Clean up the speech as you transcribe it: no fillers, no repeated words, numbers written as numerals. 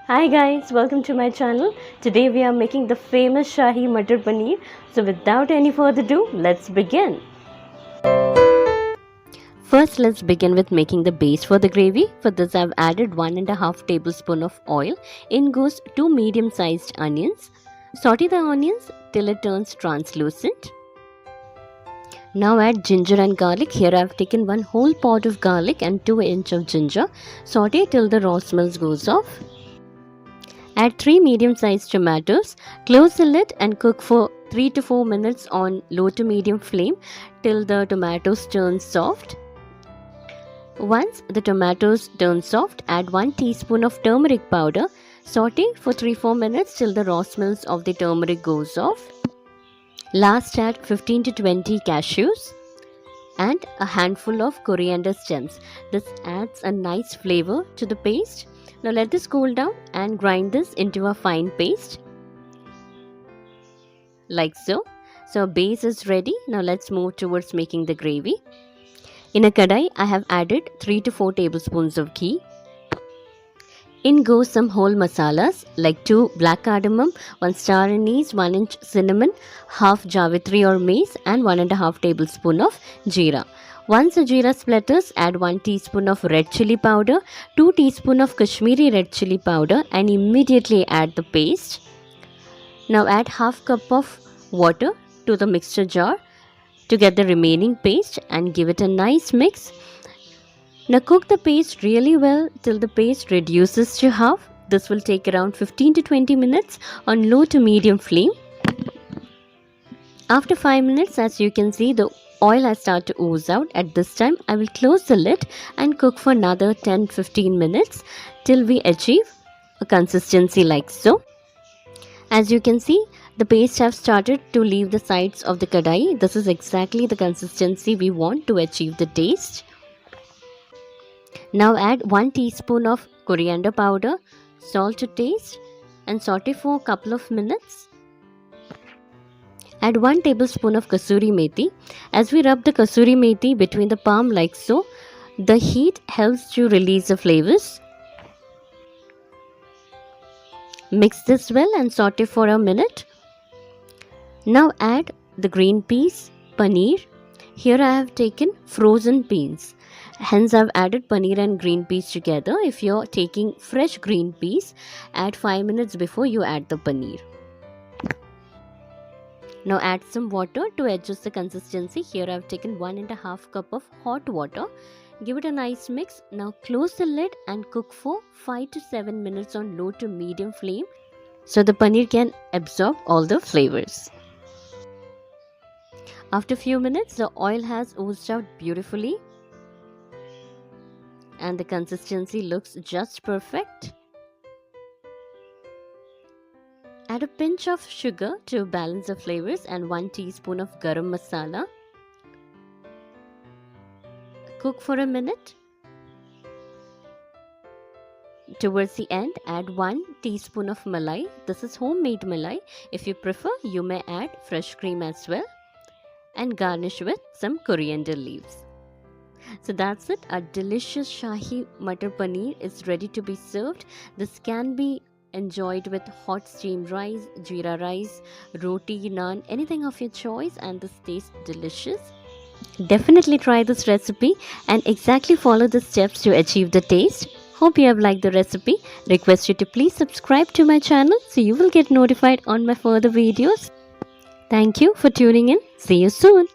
Hi guys, welcome to my channel. Today we are making the famous Shahi Matar Paneer. So without any further ado, let's begin. First, let's begin with making the base for the gravy. For this, I've added 1.5 tablespoon of oil. In goes 2 medium-sized onions. Saute the onions till it turns translucent. Now add ginger and garlic. Here I have taken 1 whole pod of garlic and 2 inch of ginger. Saute till the raw smells goes off. Add 3 medium-sized tomatoes. Close the lid and cook for 3 to 4 minutes on low to medium flame till the tomatoes turn soft. Once the tomatoes turn soft, add 1 teaspoon of turmeric powder. Saute for 3-4 minutes till the raw smells of the turmeric goes off. Last, add 15 to 20 cashews and a handful of coriander stems. This adds a nice flavor to the paste. Now let this cool down and grind this into a fine paste. Like so. So base is ready. Now let's move towards making the gravy. In a kadai, I have added 3 to 4 tablespoons of ghee. In go some whole masalas like 2 black cardamom, 1 star anise, 1 inch cinnamon, half Javitri or mace and 1.5 tablespoon of Jeera. Once the Jeera splatters, add 1 teaspoon of red chilli powder, 2 teaspoon of Kashmiri Red Chilli powder and immediately add the paste. Now add half cup of water to the mixture jar to get the remaining paste and give it a nice mix. Now cook the paste really well till the paste reduces to half. This will take around 15 to 20 minutes on low to medium flame. After 5 minutes, as you can see, the oil has started to ooze out. At this time, I will close the lid and cook for another 10-15 minutes till we achieve a consistency like so. As you can see, the paste have started to leave the sides of the kadai. This is exactly the consistency we want to achieve the taste. Now add 1 teaspoon of coriander powder, salt to taste and saute for a couple of minutes. Add 1 tablespoon of Kasuri methi. As we rub the Kasuri methi between the palm like so, the heat helps to release the flavors. Mix this well and saute for a minute. Now add the green peas, paneer. Here I have taken frozen peas. Hence I have added paneer and green peas together. If you are taking fresh green peas, add 5 minutes before you add the paneer. Now add some water to adjust the consistency. Here I have taken 1.5 cup of hot water. Give it a nice mix. Now close the lid and cook for 5 to 7 minutes on low to medium flame so the paneer can absorb all the flavors. After a few minutes, the oil has oozed out beautifully and the consistency looks just perfect. Add a pinch of sugar to balance the flavors and 1 teaspoon of Garam masala. Cook for a minute. Towards the end, add 1 teaspoon of Malai. This is homemade Malai. If you prefer, you may add fresh cream as well. And garnish with some coriander leaves. So that's it. A delicious Shahi Matar Paneer is ready to be served. This can be enjoyed with hot steamed rice, jeera rice, roti, naan, anything of your choice, and this tastes delicious. Definitely try this recipe and exactly follow the steps to achieve the taste. Hope you have liked the recipe. Request you to please subscribe to my channel so you will get notified on my further videos. Thank you for tuning in. See you soon.